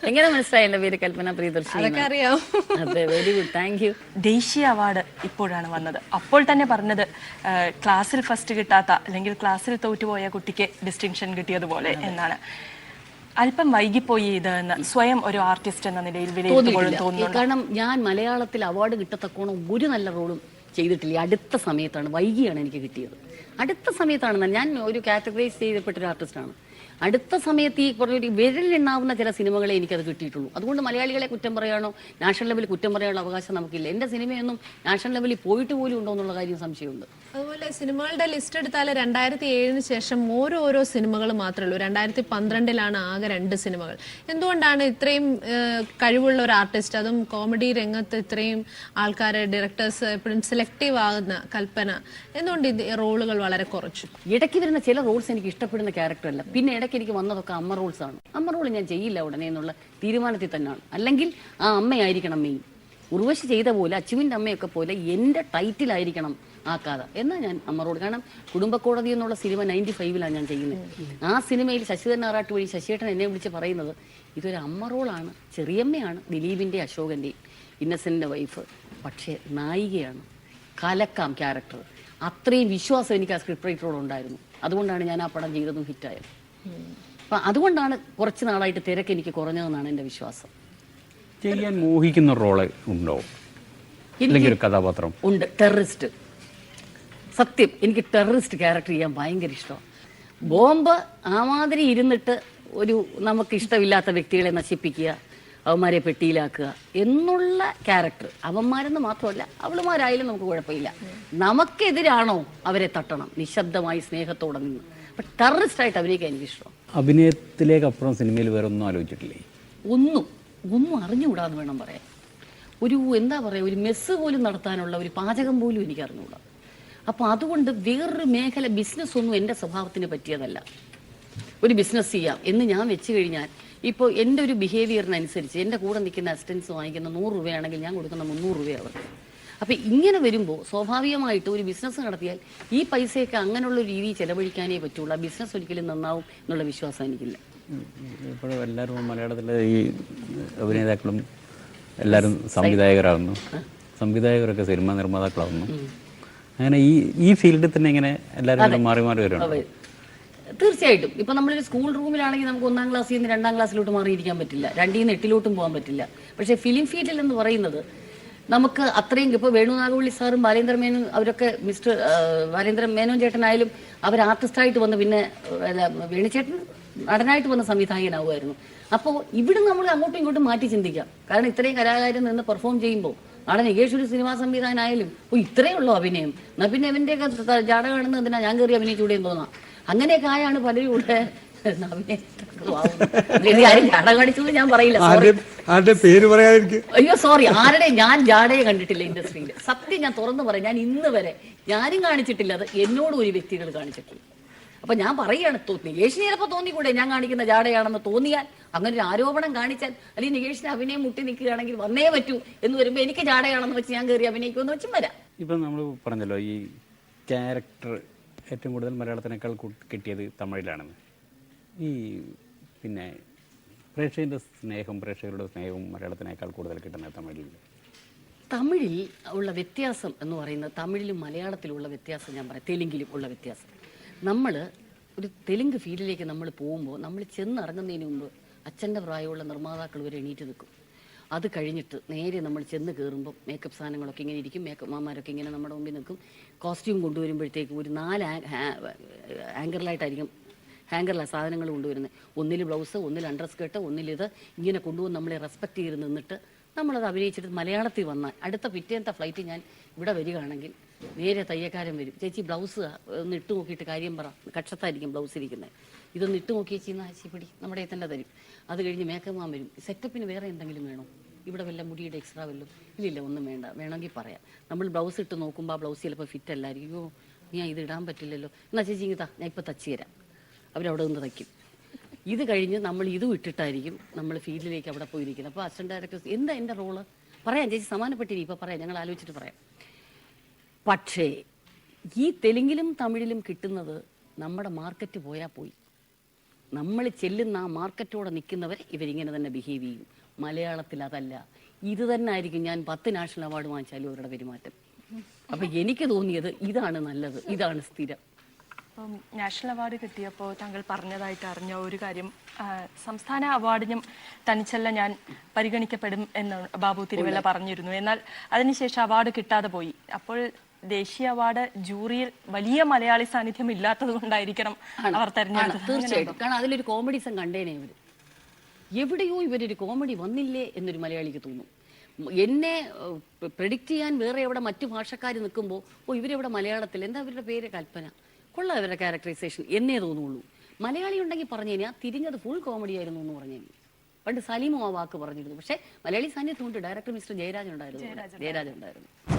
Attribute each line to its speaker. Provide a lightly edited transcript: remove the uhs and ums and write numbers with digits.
Speaker 1: എങ്ങനെ മനസ്സിലായി എന്റെ പേര് കൽപ്പന പ്രിയദർശിനി?
Speaker 2: അതൊക്കെ അറിയാം.
Speaker 1: അതെ, വെരി ഗുഡ്, താങ്ക് യു.
Speaker 3: ദേശീയ അവാർഡ് ഇപ്പോഴാണ് വന്നത്. അപ്പോൾ തന്നെ പറഞ്ഞത് ക്ലാസ്സിൽ ഫസ്റ്റ് കിട്ടാത്ത അല്ലെങ്കിൽ ക്ലാസ്സിൽ തോറ്റുപോയ കുട്ടിക്ക് ഡിസ്റ്റിങ്ഷൻ കിട്ടിയതുപോലെ എന്നാണ്. അല്പം വൈകിപ്പോയി ഇത് എന്ന് സ്വയം ഒരു ആർട്ടിസ്റ്റ് എന്ന നിലയിൽ വിലയിരുത്തുമ്പോഴും തോന്നുന്നു.
Speaker 1: കാരണം ഞാൻ മലയാളത്തിൽ അവാർഡ് കിട്ടത്തക്കോണം ഒരു നല്ല റോളും ചെയ്തിട്ടില്ല. അടുത്ത സമയത്താണ്, വൈകിയാണ് എനിക്ക് കിട്ടിയത്. അടുത്ത സമയത്താണ് ഞാൻ ഒരു കാറ്റഗറൈസ് ചെയ്യപ്പെട്ടൊരു ആർട്ടിസ്റ്റാണ്. അടുത്ത സമയത്ത് ഈ പറഞ്ഞ വിരലിലെണ്ണാവുന്ന ചില സിനിമകളെ എനിക്കത് കിട്ടിയിട്ടുള്ളൂ. അതുകൊണ്ട് മലയാളികളെ കുറ്റം പറയാനോ നാഷണൽ ലെവലിൽ കുറ്റം പറയാനുള്ള അവകാശം നമുക്കില്ല. എൻ്റെ സിനിമയൊന്നും നാഷണൽ ലെവലിൽ പോയിട്ട് പോലും ഉണ്ടോ എന്നുള്ള കാര്യം സംശയമുണ്ട്.
Speaker 2: അതുപോലെ സിനിമകളുടെ ലിസ്റ്റ് എടുത്താൽ 2007 ശേഷം ഓരോ സിനിമകൾ മാത്രമേ ഉള്ളൂ. 2012 ആകെ 2 സിനിമകൾ. എന്തുകൊണ്ടാണ് ഇത്രയും കഴിവുള്ള ഒരു ആർട്ടിസ്റ്റ്, അതും കോമഡി രംഗത്ത് ഇത്രയും ആൾക്കാരെ ഡയറക്ടേഴ്സ് എപ്പോഴും സെലക്റ്റീവ് ആകുന്ന കൽപ്പന, എന്തുകൊണ്ട് ഇത് റോളുകൾ വളരെ കുറച്ചു?
Speaker 1: ഇടയ്ക്ക് വരുന്ന ചില റോൾസ് എനിക്ക് ഇഷ്ടപ്പെടുന്ന ക്യാരക്ടറല്ല. പിന്നെ ഇടയ്ക്ക് എനിക്ക് വന്നതൊക്കെ അമ്മ റോൾസ് ആണ്. അമ്മ റോൾ ഞാൻ ചെയ്യില്ല ഉടനെ എന്നുള്ള തീരുമാനത്തിൽ തന്നെയാണ്. അല്ലെങ്കിൽ ആ അമ്മയായിരിക്കണം മെയിൻ. ഉർവശി ചെയ്ത പോലെ, അച്ചുവിൻ്റെ അമ്മയൊക്കെ പോലെ എൻ്റെ ടൈറ്റിലായിരിക്കണം ആ കഥ എന്നാൽ ഞാൻ അമ്മ റോൾ. കാരണം കുടുംബക്കോടതി എന്നുള്ള സിനിമ 95 ഞാൻ ചെയ്യുന്നത്. ആ സിനിമയിൽ ശശിധരൻ ആറാട്ട് വഴി ശശിയേട്ടൻ എന്നെ വിളിച്ച് പറയുന്നത് ഇതൊരു അമ്മ റോളാണ്, ചെറിയമ്മയാണ്, ദിലീപിൻ്റെ അശോകൻ്റെയും ഇന്നസെന്റിന്റെ വൈഫ്, പക്ഷേ നായികയാണ്, കലക്കാം ക്യാരക്ടർ. അത്രയും വിശ്വാസം എനിക്ക് ആ സ്ക്രിപ്റ്റ് റൈറ്ററോട് ഉണ്ടായിരുന്നു. അതുകൊണ്ടാണ് ഞാൻ ആ പടം ചെയ്തതും ഹിറ്റായത്. അപ്പം അതുകൊണ്ടാണ് കുറച്ച് നാളായിട്ട് തിരക്ക് എനിക്ക് കുറഞ്ഞതെന്നാണ് എൻ്റെ വിശ്വാസം.
Speaker 4: ചെയ്യാൻ മോഹിക്കുന്ന റോള് ഉണ്ടോ? ഒരു കഥാപാത്രം
Speaker 1: ഉണ്ട്. ടെററിസ്റ്റ്. സത്യം, എനിക്ക് ടെററിസ്റ്റ് ക്യാരക്ടർ ചെയ്യാൻ ഭയങ്കര ഇഷ്ടമാണ്. ബോംബ് ആ മാതിരി ഇരുന്നിട്ട് ഒരു നമുക്ക് ഇഷ്ടമില്ലാത്ത വ്യക്തികളെ നശിപ്പിക്കുക, അവന്മാരെ പെട്ടിയിലാക്കുക എന്നുള്ള ക്യാരക്ടർ. അവന്മാരെന്ന് മാത്രമല്ല, അവളുമാരായാലും നമുക്ക് കുഴപ്പമില്ല. നമുക്കെതിരാണോ അവരെ തട്ടണം, നിശബ്ദമായി സ്നേഹത്തോടെ നിന്ന്. അപ്പം ടെററിസ്റ്റായിട്ട് അഭിനയിക്കാൻ എനിക്കിഷ്ടം.
Speaker 4: അഭിനയത്തിലേക്ക് അപ്പുറം സിനിമയിൽ വേറെ ഒന്നും ആലോചിച്ചിട്ടില്ലേ?
Speaker 1: ഒന്നും അറിഞ്ഞുകൂടാന്ന് വേണം പറയാൻ. എന്താ പറയുക, ഒരു മെസ്സ് പോലും നടത്താനുള്ള ഒരു പാചകം പോലും എനിക്ക് അറിഞ്ഞുകൂടാ. അപ്പോൾ അതുകൊണ്ട് വേറൊരു മേഖല, ബിസിനസ് ഒന്നും എൻ്റെ സ്വഭാവത്തിന് പറ്റിയതല്ല. ഒരു ബിസിനസ് ചെയ്യാം എന്ന് ഞാൻ വെച്ച് കഴിഞ്ഞാൽ, ഇപ്പോൾ എൻ്റെ ഒരു ബിഹേവിയറിനനുസരിച്ച് എൻ്റെ കൂടെ നിൽക്കുന്ന അസിസ്റ്റൻസ് വാങ്ങിക്കുന്ന 100 രൂപയാണെങ്കിൽ ഞാൻ കൊടുക്കുന്ന 300 രൂപ അവർക്ക്. അപ്പോൾ ഇങ്ങനെ വരുമ്പോൾ സ്വാഭാവികമായിട്ട് ഒരു ബിസിനസ് നടത്തിയാൽ ഈ പൈസയൊക്കെ അങ്ങനെയുള്ള രീതിയിൽ ചെലവഴിക്കാനേ പറ്റുള്ളൂ. ആ ബിസിനസ് ഒരിക്കലും നന്നാവും എന്നുള്ള വിശ്വാസം എനിക്കില്ല.
Speaker 4: ഇപ്പോഴും എല്ലാവരും മലയാളത്തിലെ ഈ അഭിനേതാക്കളും എല്ലാവരും സംവിധായകരാകുന്നു, സംവിധായകരൊക്കെ സിനിമ നിർമ്മാതാക്കളാകുന്നു. അങ്ങനെ ഈ ഫീൽഡിൽ തന്നെ ഇങ്ങനെ എല്ലാവരും മാറി മാറി വരുന്നുണ്ട്.
Speaker 1: തീർച്ചയായിട്ടും. ഇപ്പൊ നമ്മളൊരു സ്കൂൾ റൂമിലാണെങ്കിൽ നമുക്ക് 1ാം ക്ലാസ്സിൽ നിന്ന് 2ാം ക്ലാസ്സിലോട്ട് മാറിയിരിക്കാൻ പറ്റില്ല, 2ൽ നിന്ന് 8ലോട്ടും പോകാൻ പറ്റില്ല. പക്ഷേ ഫിലിം ഫീൽഡിൽ എന്ന് പറയുന്നത് നമുക്ക് അത്രയും, ഇപ്പോൾ വേണുനാഗവള്ളി സാറും ബാലേന്ദ്ര മേനോൻ അവരൊക്കെ, ബാലേന്ദ്ര മേനോൻ ചേട്ടനായാലും അവർ ആർട്ടിസ്റ്റായിട്ട് വന്ന്, പിന്നെ വേണുചേട്ടൻ നടനായിട്ട് വന്ന സംവിധായകനാവുമായിരുന്നു. അപ്പോൾ ഇവിടെ നമ്മൾ അങ്ങോട്ടും ഇങ്ങോട്ടും മാറ്റി ചിന്തിക്കാം. കാരണം ഇത്രയും കലാകാരൻ നിന്ന് പെർഫോം ചെയ്യുമ്പോൾ നാളെ നികേഷ് ഒരു സിനിമാ സംവിധാനായാലും ഇത്രയേ ഉള്ളൂ അഭിനയം, എന്നാൽ പിന്നെ ഇവൻ്റെയൊക്കെ ജാട കാണുന്നത് എന്തിനാ, ഞാൻ കയറി അഭിനയിച്ചൂടെ എന്ന് തോന്നാം. അങ്ങനെയൊക്കെ ആയാണ് പലരും ഇവിടെ ജാട കാണിച്ചത് ഞാൻ പറയില്ല, അയ്യോ സോറി. ഞാൻ ജാടയെ കണ്ടിട്ടില്ല ഇൻഡസ്ട്രിയിൽ. സത്യം ഞാൻ തുറന്നു പറയാം, ഞാൻ ഇന്ന് വരെ ഞാനും കാണിച്ചിട്ടില്ല. അത് എന്നോട് ഒരു വ്യക്തികൾ കാണിച്ചിട്ടില്ല. അപ്പൊ ഞാൻ പറയുകയാണ്, നികേഷിന് ചിലപ്പോൾ തോന്നിക്കൂടെ ഞാൻ കാണിക്കുന്ന ജാടയാണെന്ന് തോന്നിയാൽ, അങ്ങനെ ഒരു ആരോപണം കാണിച്ചാൽ, അല്ലെങ്കിൽ നികേഷിന് അഭിനയം മുട്ടി നിൽക്കുകയാണെങ്കിൽ വന്നേ പറ്റൂ എന്ന് വരുമ്പോൾ എനിക്ക് ജാടയാണെന്ന് വെച്ച് ഞാൻ കയറി അഭിനയിക്കുമെന്ന് വെച്ചും വരാം.
Speaker 4: ഇപ്പം നമ്മൾ പറഞ്ഞല്ലോ ഈ ക്യാരക്ടർ ഏറ്റവും കൂടുതൽ മലയാളത്തിനേക്കാൾ കിട്ടിയത് തമിഴിലാണെന്ന്. ഈ പിന്നെ പ്രേക്ഷകരുടെ സ്നേഹവും മലയാളത്തിനേക്കാൾ കൂടുതൽ കിട്ടുന്നത്
Speaker 1: തമിഴിൽ ഉള്ള വ്യത്യാസം എന്ന് പറയുന്നത്, തമിഴിലും മലയാളത്തിലുള്ള വ്യത്യാസം ഞാൻ പറയാം, തെലുങ്കിലും ഉള്ള വ്യത്യാസം. നമ്മൾ ഒരു തെലുങ്ക് ഫീൽഡിലേക്ക് നമ്മൾ പോകുമ്പോൾ, നമ്മൾ ചെന്നിറങ്ങുന്നതിന് മുമ്പ് അച്ഛൻ്റെ പ്രായമുള്ള നിർമ്മാതാക്കൾ വരെ എണീറ്റ് നിൽക്കും. അത് കഴിഞ്ഞിട്ട് നേരെ നമ്മൾ ചെന്ന് കയറുമ്പോൾ മേക്കപ്പ് സാധനങ്ങളൊക്കെ ഇങ്ങനെ ഇരിക്കും, മേക്കപ്പ് മാമാരൊക്കെ ഇങ്ങനെ നമ്മുടെ മുമ്പിൽ നിൽക്കും. കോസ്റ്റ്യൂം കൊണ്ടുവരുമ്പോഴത്തേക്ക് ഒരു 4 ഹാങ്കറിലാണ് സാധനങ്ങൾ കൊണ്ടുവരുന്നത്. ഒന്നിൽ ബ്ലൗസ്, ഒന്നിൽ അണ്ടർ സ്കേർട്ട്, ഒന്നിലിത്, ഇങ്ങനെ കൊണ്ടുവന്ന് നമ്മളെ റെസ്പെക്ട് ചെയ്ത് നിന്നിട്ട് നമ്മളത് അഭിനയിച്ചിട്ട് മലയാളത്തിൽ വന്നാൽ അടുത്ത പിറ്റേത്തെ ഫ്ലൈറ്റ് ഞാൻ ഇവിടെ വരികയാണെങ്കിൽ നേരെ തയ്യക്കാരൻ വരും, ചേച്ചി ബ്ലൗസ് ഒന്ന് ഇട്ട് നോക്കിയിട്ട് കാര്യം പറ, കക്ഷത്തായിരിക്കും ബ്ലൗസ് ഇരിക്കുന്നത്, ഇതൊന്ന് ഇട്ട് നോക്കി ചേച്ചി എന്നാൽ ആശിപ്പിടി നമ്മുടെ തന്നെ തരും. അത് കഴിഞ്ഞ് മേക്കപ്പ് മാൻ വരും, സെറ്റപ്പിന് വേറെ എന്തെങ്കിലും വേണോ, ഇവിടെ വല്ല മുടിയുടെ എക്സ്ട്രാ വല്ലതും, ഇല്ലില്ല ഒന്നും വേണ്ട, വേണമെങ്കിൽ പറയാം. നമ്മൾ ബ്ലൗസ് ഇട്ട് നോക്കുമ്പോൾ ആ ബ്ലൗസ് ചിലപ്പോൾ ഫിറ്റ് അല്ലായിരിക്കും, അയ്യോ ഞാൻ ഇത് ഇടാൻ പറ്റില്ലല്ലോ, എന്നാൽ ചേച്ചി ഇങ്ങ് ഞാൻ ഇപ്പോൾ തച്ച് തരാം, അവരവിടെ നിന്ന് തയ്ക്കും. ഇത് കഴിഞ്ഞ് നമ്മൾ ഇതും ഇട്ടിട്ടായിരിക്കും നമ്മൾ ഫീൽഡിലേക്ക് അവിടെ പോയിരിക്കുന്നത്. അപ്പോൾ അസിസ്റ്റന്റ് ഡയറക്ടേഴ്സ് എന്താ എൻ്റെ റോള് പറയാം, ചേച്ചി സമാനപ്പെട്ടിരി ഇപ്പോൾ പറയാം, ഞങ്ങൾ ആലോചിച്ചിട്ട് പറയാം. പക്ഷേ ഈ തെലുങ്കിലും തമിഴിലും കിട്ടുന്നത് നമ്മുടെ മാർക്കറ്റ് പോയാൽ പോയി. നമ്മൾ ചെല്ലുന്ന ആ മാർക്കറ്റോടെ നിൽക്കുന്നവർ ഇവരിങ്ങനെ തന്നെ ബിഹേവ് ചെയ്യും. മലയാളത്തിൽ അതല്ല. ഇത് തന്നെ ആയിരിക്കും ഞാൻ 10 നാഷണൽ അവാർഡ് വാങ്ങിച്ചാലും അവരുടെ പെരുമാറ്റം. അപ്പൊ എനിക്ക് തോന്നിയത് ഇതാണ് നല്ലത്, ഇതാണ് സ്ഥിരം.
Speaker 3: അപ്പം നാഷണൽ അവാർഡ് കിട്ടിയപ്പോൾ താങ്കൾ പറഞ്ഞതായിട്ട് അറിഞ്ഞ ഒരു കാര്യം, സംസ്ഥാന അവാർഡിനും തനിച്ചല്ല ഞാൻ പരിഗണിക്കപ്പെടും എന്ന് ബാബു തിരുവല്ല പറഞ്ഞിരുന്നു. എന്നാൽ അതിനുശേഷം അവാർഡ് കിട്ടാതെ പോയി. അപ്പോൾ ദേശീയ അവാർഡ് ജൂറിയിൽ വലിയ മലയാളി സാന്നിധ്യം ഇല്ലാത്തത് കൊണ്ടായിരിക്കണം അവർ തെരഞ്ഞെടുത്തത്.
Speaker 1: തീർച്ചയായിട്ടും. കാരണം അതിലൊരു കോമഡിസം കണ്ടേനെ ഇവര്. എവിടെയോ ഇവരൊരു കോമഡി വന്നില്ലേ എന്നൊരു മലയാളിക്ക് തോന്നും. എന്നെ പ്രെഡിക്റ്റ് ചെയ്യാൻ വേറെ എവിടെ മറ്റു ഭാഷക്കാർ നിൽക്കുമ്പോൾ ഇവരെവിടെ മലയാളത്തിൽ, എന്താ ഇവരുടെ പേര്, കൽപ്പന, കൊള്ളാം ഇവരുടെ ക്യാരക്ടറൈസേഷൻ എന്നേ തോന്നുള്ളൂ. മലയാളി ഉണ്ടെങ്കിൽ പറഞ്ഞു കഴിഞ്ഞാൽ തിരിഞ്ഞത് ഫുൾ കോമഡി ആയിരുന്നു എന്ന് പറഞ്ഞു. പണ്ട് സലീമും ആ വാക്ക് പറഞ്ഞിരുന്നു. പക്ഷേ മലയാളി സാന്നിധ്യമുണ്ട്. ഡയറക്ടർ മിസ്റ്റർ ജയരാജൻ ഉണ്ടായിരുന്നു.